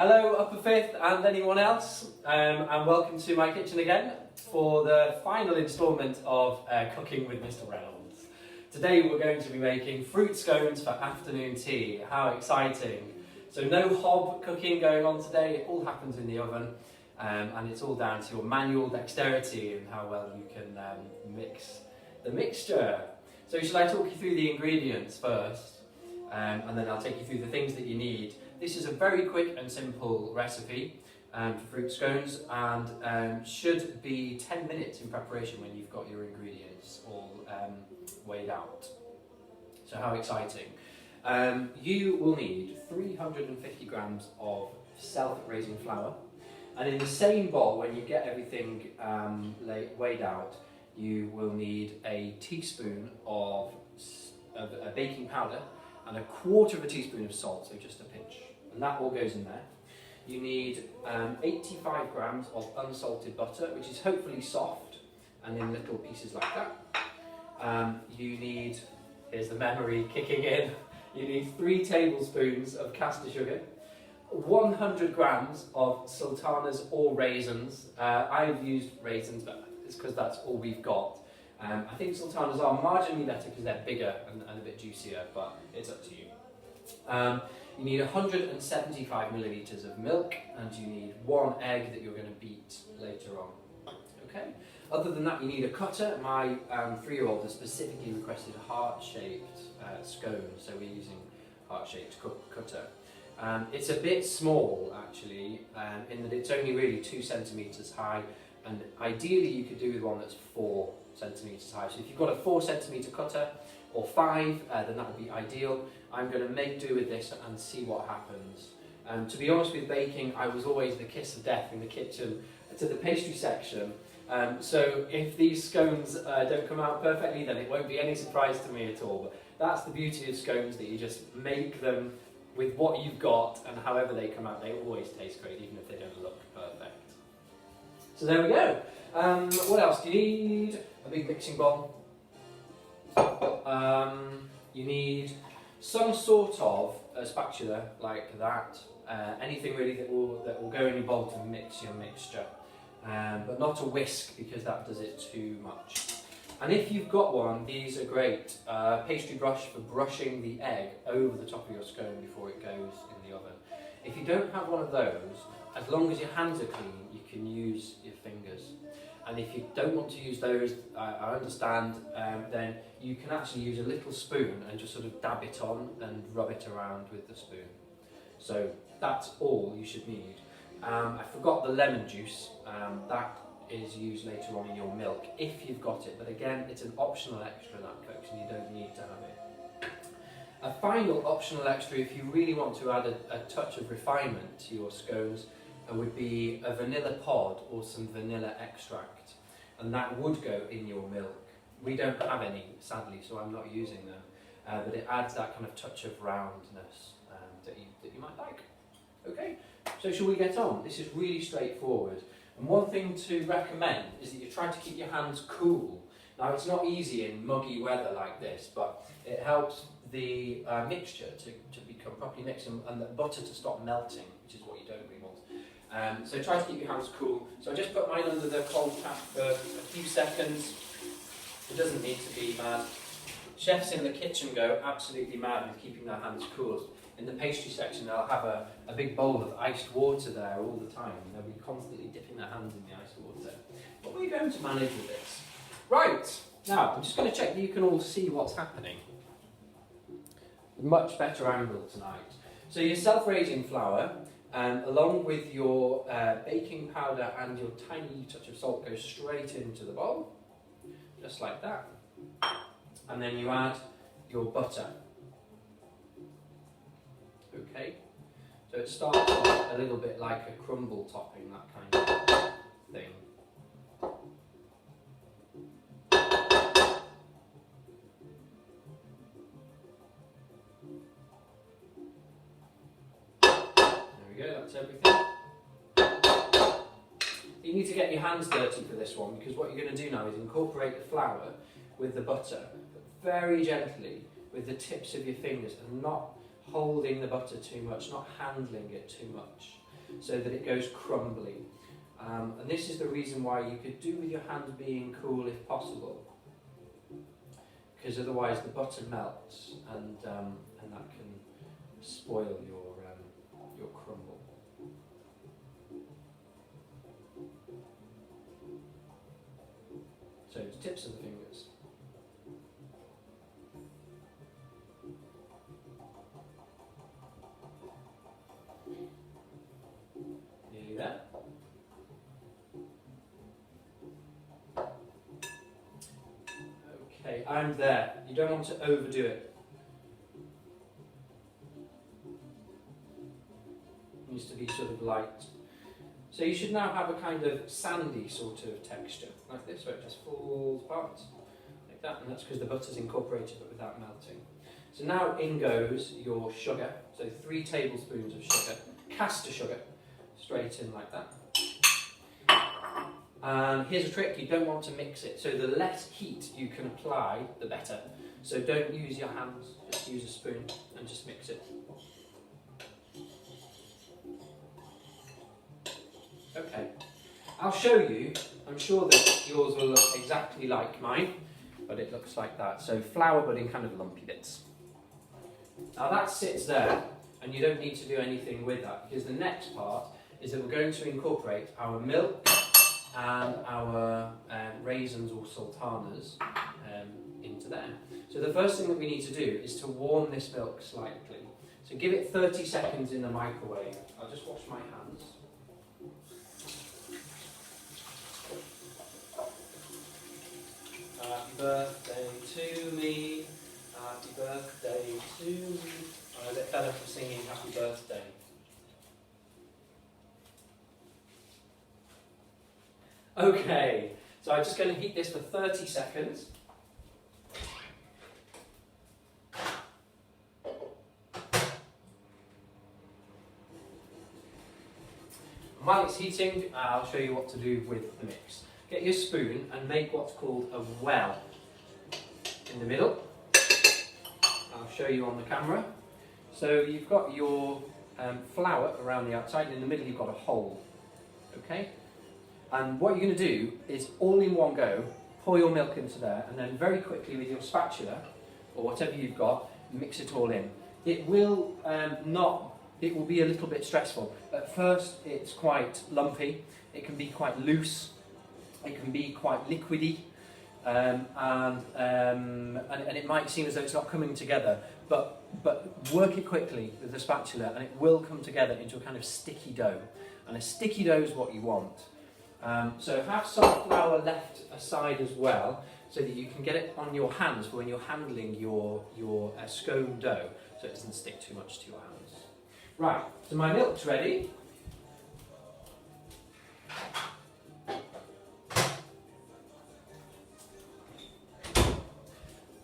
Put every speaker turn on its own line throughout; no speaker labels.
Hello Upper Fifth and anyone else, and welcome to my kitchen again for the final instalment of Cooking with Mr. Reynolds. Today we're going to be making fruit scones for afternoon tea. How exciting! So no hob cooking going on today, it all happens in the oven, and it's all down to your manual dexterity and how well you can mix the mixture. So shall I talk you through the ingredients first, and then I'll take you through the things that you need. This is a very quick and simple recipe for fruit scones, and should be 10 minutes in preparation when you've got your ingredients all weighed out. So how exciting. You will need 350 grams of self-raising flour, and in the same bowl, when you get everything weighed out, you will need a teaspoon of baking powder and a quarter of a teaspoon of salt, so just a pinch. And that all goes in there. You need 85 grams of unsalted butter, which is hopefully soft and in little pieces like that. You need, here's the memory kicking in, you need 3 tablespoons of caster sugar, 100 grams of sultanas or raisins. I've used raisins, but it's because that's all we've got. I think sultanas are marginally better because they're bigger and a bit juicier, but it's up to you. You need 175 millilitres of milk, and you need 1 egg that you're going to beat later on. Okay. Other than that, you need a cutter. My 3-year-old has specifically requested a heart-shaped scone, so we're using heart-shaped cutter. It's a bit small, actually, in that it's only really 2 centimetres high, and ideally you could do with one that's 4 centimetres high. So if you've got a 4 centimetre cutter, or 5, then that would be ideal. I'm going to make do with this and see what happens. To be honest with baking, I was always the kiss of death in the kitchen to the pastry section. So if these scones don't come out perfectly, then it won't be any surprise to me at all. But that's the beauty of scones, that you just make them with what you've got, and however they come out, they always taste great, even if they don't look perfect. So there we go. What else do you need? A big mixing bowl. You need some sort of a spatula like that, anything really that will go in your bowl to mix your mixture, but not a whisk because that does it too much. And if you've got one, these are great. Pastry brush for brushing the egg over the top of your scone before it goes in the oven. If you don't have one of those, as long as your hands are clean, you can use your fingers. And if you don't want to use those, I understand, then you can actually use a little spoon and just sort of dab it on and rub it around with the spoon. So that's all you should need. I forgot the lemon juice. That is used later on in your milk if you've got it, but again, it's an optional extra, that folks, and you don't need to have it. A final optional extra, if you really want to add a touch of refinement to your scones, would be a vanilla pod or some vanilla extract, and that would go in your milk. We don't have any, sadly, so I'm not using them, but it adds that kind of touch of roundness that you might like. Okay, so shall we get on? This is really straightforward, and one thing to recommend is that you try to keep your hands cool. Now, it's not easy in muggy weather like this, but it helps the mixture to become properly mixed and the butter to stop melting, which is what you don't really want. So try to keep your hands cool. So I just put mine under the cold tap for a few seconds. It doesn't need to be mad. Chefs in the kitchen go absolutely mad with keeping their hands cool. In the pastry section, they'll have a big bowl of iced water there all the time. They'll be constantly dipping their hands in the iced water. But we're going to manage with this. Right, now I'm just going to check that you can all see what's happening. Much better angle tonight. So your self-raising flour, along with your baking powder and your tiny touch of salt, goes straight into the bowl, just like that. And then you add your butter. Okay, so it starts off a little bit like a crumble topping, that kind of thing. That's everything. You need to get your hands dirty for this one, because what you're going to do now is incorporate the flour with the butter, but very gently with the tips of your fingers, and not holding the butter too much, not handling it too much. so that it goes crumbly. And this is the reason why you could do with your hands being cool if possible, because otherwise the butter melts and that can spoil your crumble. So the tips of the fingers. Nearly there. Okay, I'm there. You don't want to overdo it. It needs to be sort of light. So you should now have a kind of sandy sort of texture, like this, where it just falls apart, like that, and that's because the butter's incorporated but without melting. So now in goes your sugar, so 3 tablespoons of sugar, caster sugar, straight in like that. And here's a trick, you don't want to mix it, so the less heat you can apply, the better. So don't use your hands, just use a spoon and just mix it. Okay, I'll show you. I'm sure that yours will look exactly like mine, but it looks like that. So flour but in kind of lumpy bits. Now that sits there, and you don't need to do anything with that, because the next part is that we're going to incorporate our milk and our raisins or sultanas into there. So the first thing that we need to do is to warm this milk slightly. So give it 30 seconds in the microwave. I'll just wash my hands. Happy birthday to me, happy birthday to me. I'm a bit better for singing happy birthday. Okay, so I'm just going to heat this for 30 seconds. And while it's heating, I'll show you what to do with the mix. Get your spoon and make what's called a well in the middle. I'll show you on the camera. So you've got your flour around the outside, and in the middle you've got a hole. Okay? And what you're going to do is, all in one go, pour your milk into there, and then very quickly with your spatula, or whatever you've got, mix it all in. It will it will be a little bit stressful. At first it's quite lumpy, it can be quite loose, it can be quite liquidy, and it might seem as though it's not coming together, but work it quickly with the spatula and it will come together into a kind of sticky dough. And a sticky dough is what you want. So have some flour left aside as well, so that you can get it on your hands for when you're handling your scone dough, so it doesn't stick too much to your hands. Right, so my milk's ready.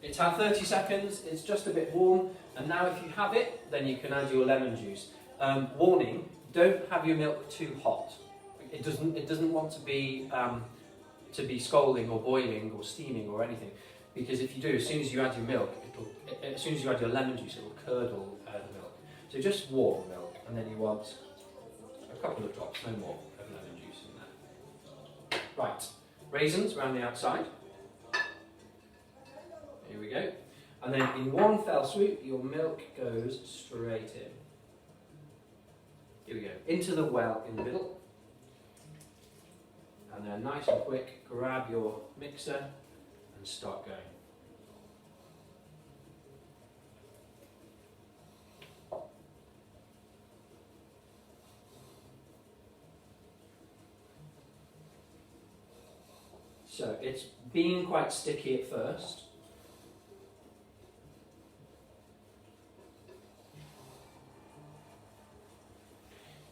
It's had 30 seconds, it's just a bit warm, and now if you have it, then you can add your lemon juice. Warning, don't have your milk too hot. It doesn't want to be scalding or boiling or steaming or anything, because if you do, as soon as you add your milk, as soon as you add your lemon juice, it will curdle the milk. So just warm milk, and then you want a couple of drops, no more, of lemon juice in there. Right, raisins around the outside. Here we go. And then in one fell swoop, your milk goes straight in. Here we go. Into the well in the middle. And then nice and quick, grab your mixer and start going. So it's being quite sticky at first.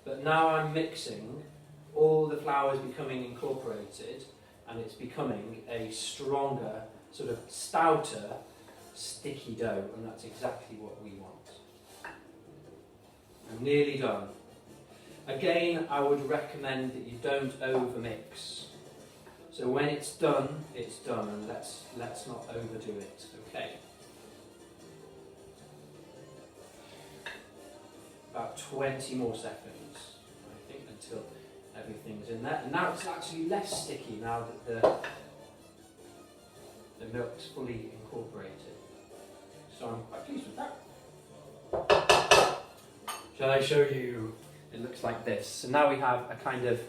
But now I'm mixing, all the flour is becoming incorporated, and it's becoming a stronger, sort of stouter, sticky dough, and that's exactly what we want. I'm nearly done. Again, I would recommend that you don't overmix. So when it's done, and let's not overdo it, okay? About 20 more seconds, I till everything's in there. And now it's actually less sticky now that the milk's fully incorporated. So I'm quite pleased with that. Shall I show you? It looks like this. So now we have a kind of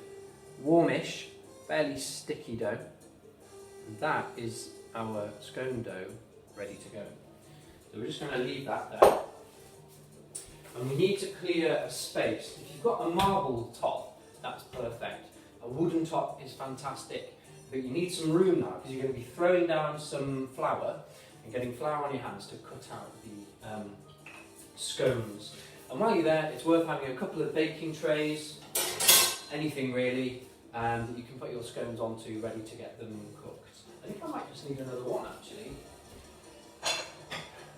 warmish, fairly sticky dough. And that is our scone dough ready to go. So we're just going to leave that there. And we need to clear a space. If you've got a marble top, that's perfect. A wooden top is fantastic. But you need some room now because you're going to be throwing down some flour and getting flour on your hands to cut out the scones. And while you're there, it's worth having a couple of baking trays, anything really, that you can put your scones onto, ready to get them cooked. I think I might just need another one actually.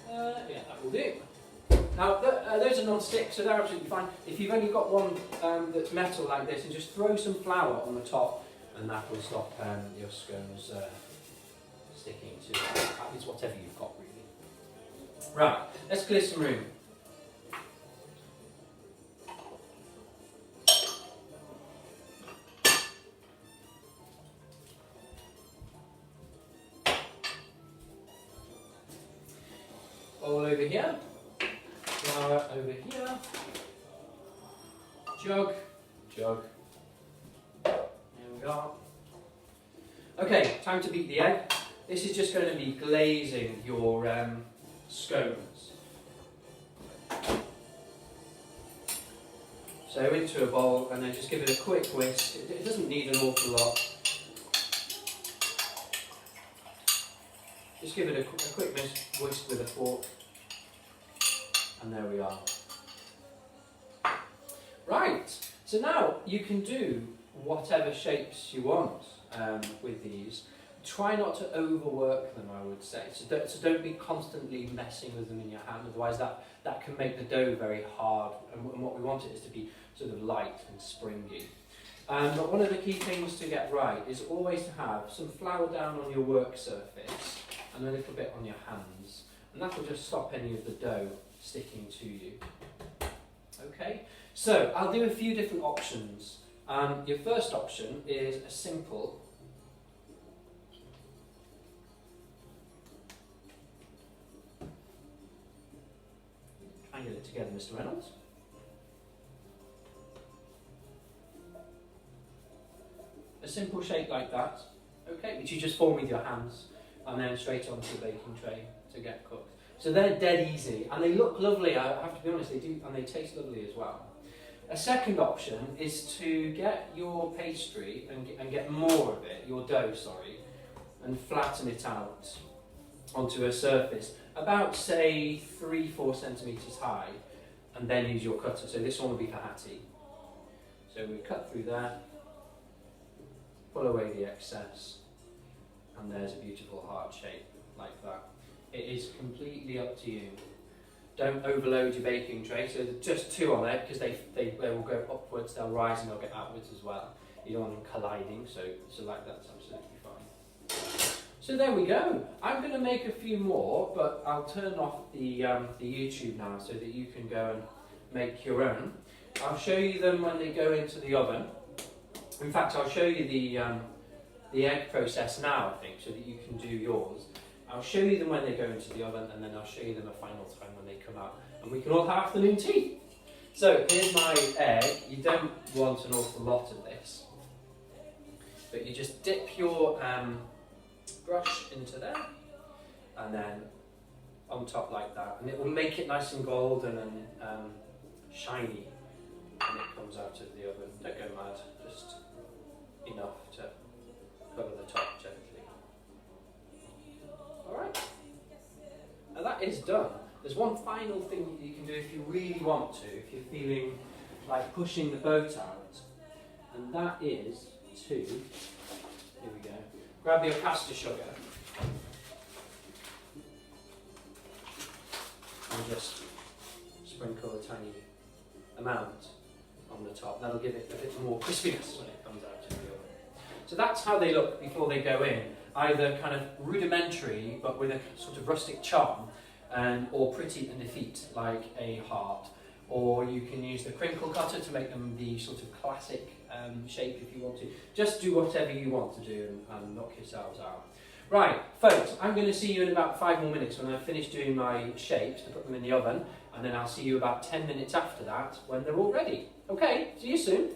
Yeah, that will do. Now, those are non-stick, so they're absolutely fine. If you've only got one that's metal like this, and just throw some flour on the top, and that will stop your scones sticking to it. It's whatever you've got, really. Right, let's clear some room. All over here, flour over here, jug, there we go. Okay, time to beat the egg. This is just going to be glazing your scones. So into a bowl and then just give it a quick whisk. It doesn't need an awful lot. Just give it a quick whisk with a fork. And there we are. Right, so now you can do whatever shapes you want with these. Try not to overwork them, I would say. So don't be constantly messing with them in your hand, otherwise that can make the dough very hard. And what we want it is to be sort of light and springy. But one of the key things to get right is always to have some flour down on your work surface and a little bit on your hands. And that will just stop any of the dough sticking to you. Okay, so I'll do a few different options. Your first option is a simple try and get it together, Mr. Reynolds. A simple shape like that, okay, which you just form with your hands and then straight onto the baking tray to get cooked. So they're dead easy, and they look lovely, I have to be honest, they do, and they taste lovely as well. A second option is to get your pastry and get more of it, your dough, sorry, and flatten it out onto a surface about, say, 3-4 centimetres high, and then use your cutter. So this one will be for Hattie. So we cut through there, pull away the excess, and there's a beautiful heart shape like that. It is completely up to you. Don't overload your baking tray, so just 2 on there because they will go upwards, they'll rise and they'll get outwards as well. You don't want them colliding, so like that's absolutely fine. So there we go. I'm going to make a few more, but I'll turn off the YouTube now so that you can go and make your own. I'll show you them when they go into the oven. In fact, I'll show you the egg process now, I think, so that you can do yours. I'll show you them when they go into the oven, and then I'll show you them a final time when they come out, and we can all have afternoon tea. So here's my egg. You don't want an awful lot of this, but you just dip your brush into there, and then on top like that, and it will make it nice and golden and shiny when it comes out of the oven. Don't go mad, just enough to cover the top gently. Alright, now that is done. There's one final thing you can do if you really want to, if you're feeling like pushing the boat out, and that is to, here we go, grab your caster sugar and just sprinkle a tiny amount on the top. That'll give it a bit more crispiness when it comes out of the oven. So that's how they look before they go in. Either kind of rudimentary, but with a sort of rustic charm, or pretty and effete, like a heart. or you can use the crinkle cutter to make them the sort of classic shape if you want to. Just do whatever you want to do and knock yourselves out. Right, folks, I'm going to see you in about 5 more minutes when I finish doing my shapes to put them in the oven, and then I'll see you about 10 minutes after that when they're all ready. Okay, see you soon.